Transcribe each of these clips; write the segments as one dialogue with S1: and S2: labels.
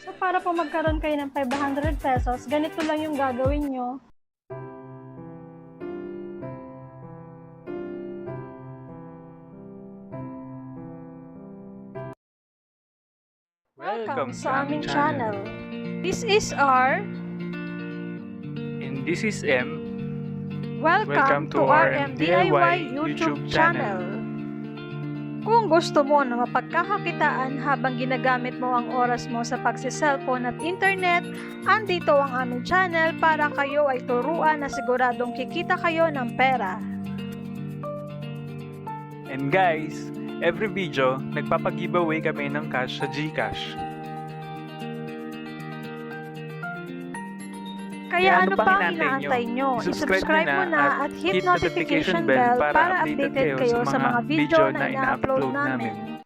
S1: So, para po magkaroon kayo ng 500 pesos, ganito lang yung gagawin nyo. Welcome sa aming channel. This is R.
S2: And this is M.
S1: Welcome to our MDIY YouTube channel. Kung gusto mo na mapagkakakitaan habang ginagamit mo ang oras mo sa pagsiselfone at internet, andito ang aming channel para kayo ay turuan na siguradong kikita kayo ng pera.
S2: And guys, every video, nagpapag-giveaway kami ng cash sa GCash.
S1: Kaya ano pa ang inaantay nyo? I-subscribe mo na at hit notification bell para updated kayo sa mga video na ina-upload namin.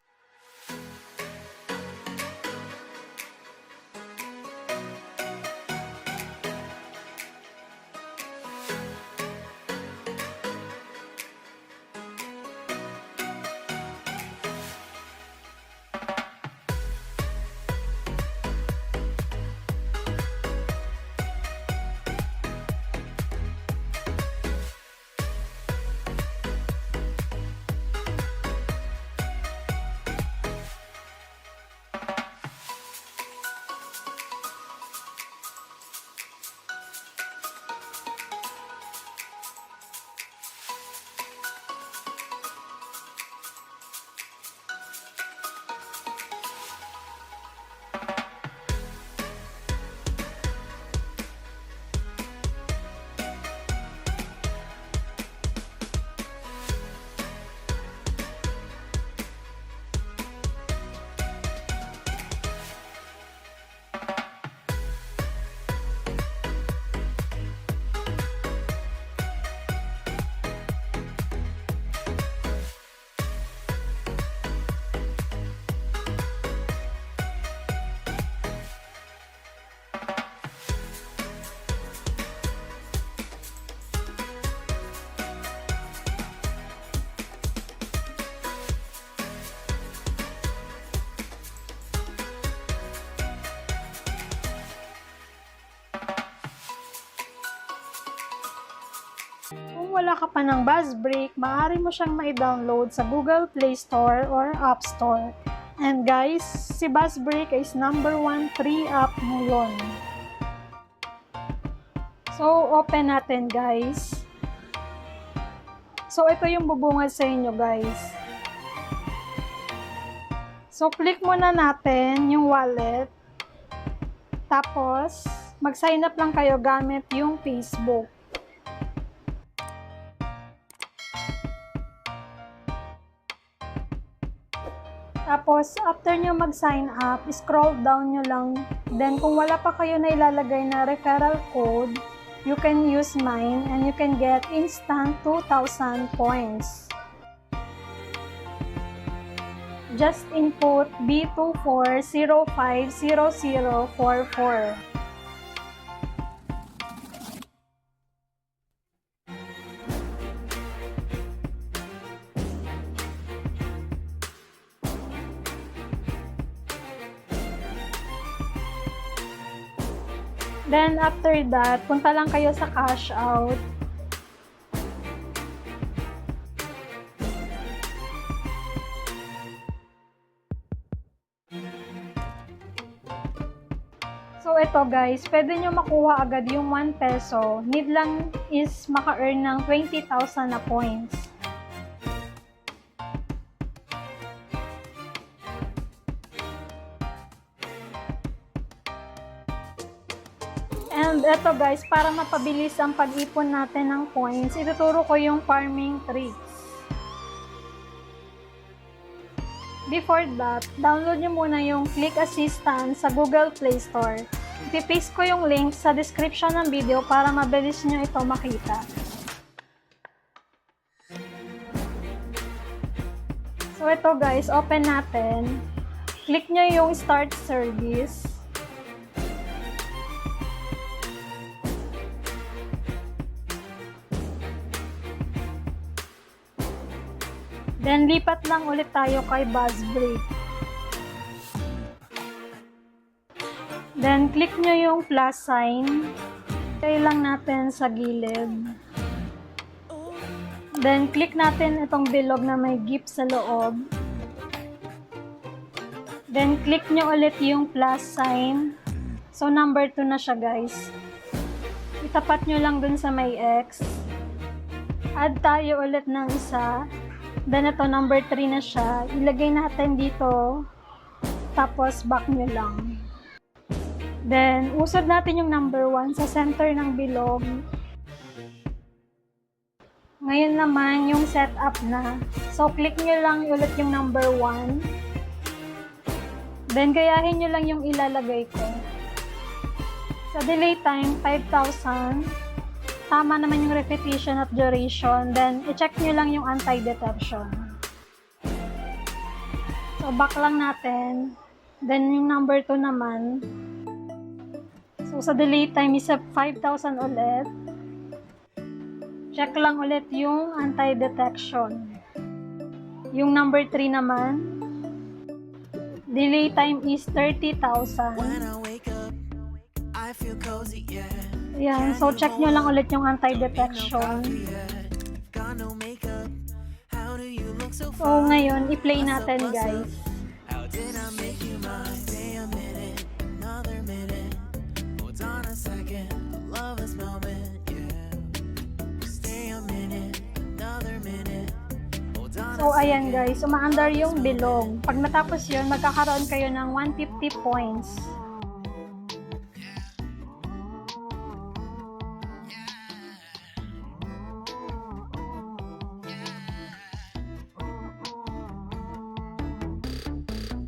S1: Kung wala ka pa ng Buzzbreak, maaari mo siyang ma-download sa Google Play Store or App Store. And guys, si Buzzbreak is #1 free app ngayon. So, open natin guys. So, ito yung bubungad sa inyo guys. So, click muna natin yung wallet. Tapos, mag-sign up lang kayo gamit yung Facebook. Tapos, after nyo mag-sign up, scroll down nyo lang. Then, kung wala pa kayo na ilalagay na referral code, you can use mine and you can get instant 2,000 points. Just input B24050044. Then, after that, punta lang kayo sa cash out. So, ito guys, pwede nyo makuha agad yung 1 peso. Need lang is maka-earn ng 20,000 na points. And eto guys, para mapabilis ang pag-ipon natin ng points, ituturo ko yung farming tricks. Before that, download nyo muna yung Click Assistant sa Google Play Store. Ipipaste ko yung link sa description ng video para mabilis nyo ito makita. So ito guys, open natin. Click nyo yung Start Service. Then, lipat lang ulit tayo kay Buzzbreak. Then, click nyo yung plus sign. Tayo lang natin sa gilid. Then, click natin itong bilog na may gift sa loob. Then, click nyo ulit yung plus sign. So, number 2 na siya, guys. Itapat nyo lang dun sa may X. Add tayo ulit ng isa. Then, ito, number 3 na siya. Ilagay natin dito. Tapos, back nyo lang. Then, usod natin yung number 1 sa center ng bilog. Ngayon naman, yung setup na. So, click nyo lang ulit yung number 1. Then, gayahin nyo lang yung ilalagay ko. Sa delay time, 5,000. Tama naman yung repetition at duration. Then, i-check nyo lang yung anti-detection. So, back lang natin. Then, yung number 2 naman. So, sa delay time is 5,000 ulit. Check lang ulit yung anti-detection. Yung number 3 naman. Delay time is 30,000. Ayan, so check nyo lang ulit yung anti-detection. So, ngayon, i-play natin, guys. So, ayan guys, umaandar yung bilog. Pag natapos yun, magkakaroon kayo ng 150 points.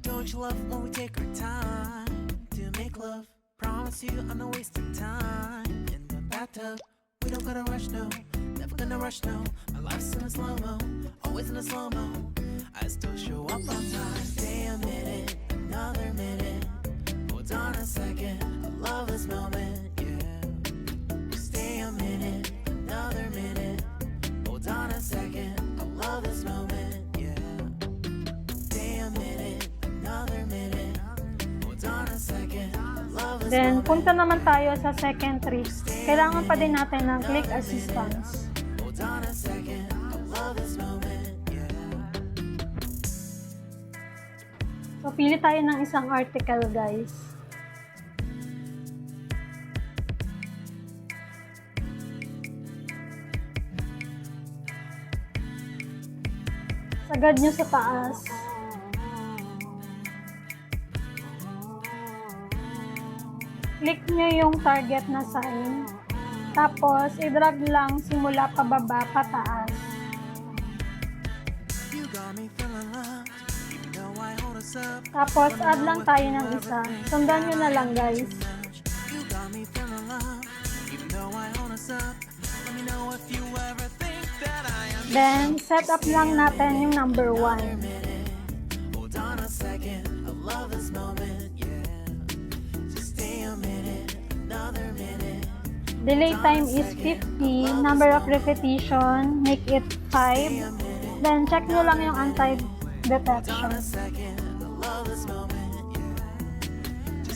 S3: Don't you love when we take our time to make love? Promise you I'm not wasting time in the bathtub. We don't gotta rush, no. Never gonna rush, no. My life's in a slow-mo, always in a slow-mo. I still show up on time. Stay a minute, another minute. Hold on a second, I love this moment, yeah. Stay a minute, another minute. Hold on a second, I love this moment, yeah. Stay a minute, another minute. Hold on a second, I love this moment.
S1: Then, punta naman tayo sa second trick. Kailangan pa din natin ng click assistance. So, pili tayo ng isang article, guys. Sagad nyo sa taas. Click nyo yung target na sign. Tapos, i-drag lang simula pababa, pataas. Tapos, add lang tayo ng isa. Sundan nyo na lang, guys. Then, set up lang natin yung number 1. Delay time is 50. Number of repetition, make it 5. Then, check nyo lang yung anti-detection.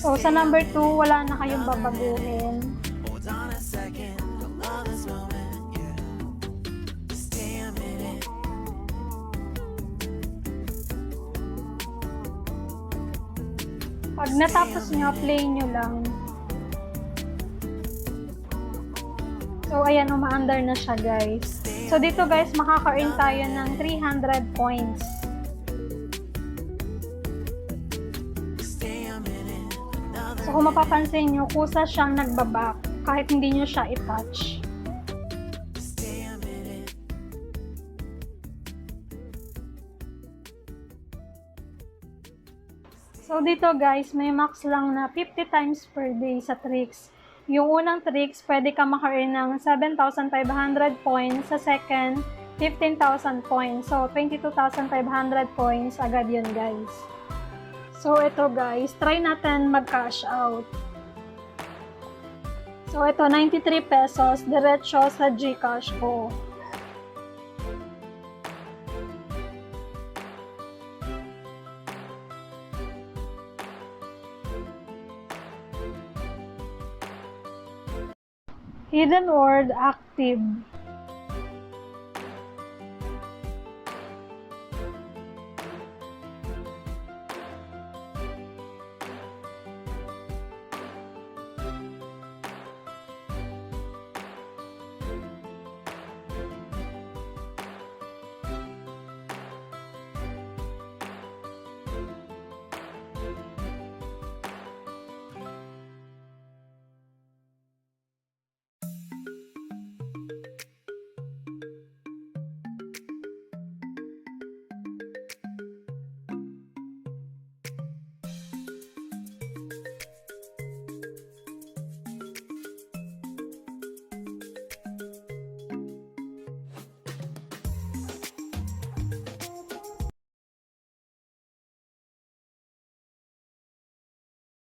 S1: So, sa number 2, wala na kayong babaguhin. Pag natapos nyo, play nyo lang. So, ayan, umaandar na siya, guys. So, dito, guys, makaka-earn tayo ng 300 points. So, kung mapapansin nyo, kusa siyang nagbaback kahit hindi nyo siya i-touch. So, dito, guys, may max lang na 50 times per day sa tricks. Yung unang tricks, pwede ka maka-earn ng 7,500 points. Sa second, 15,000 points. So, 22,500 points agad yun, guys. So, ito, guys. Try natin mag-cash out. So, ito, 93 pesos. Diretso sa GCash ko. Hidden word active.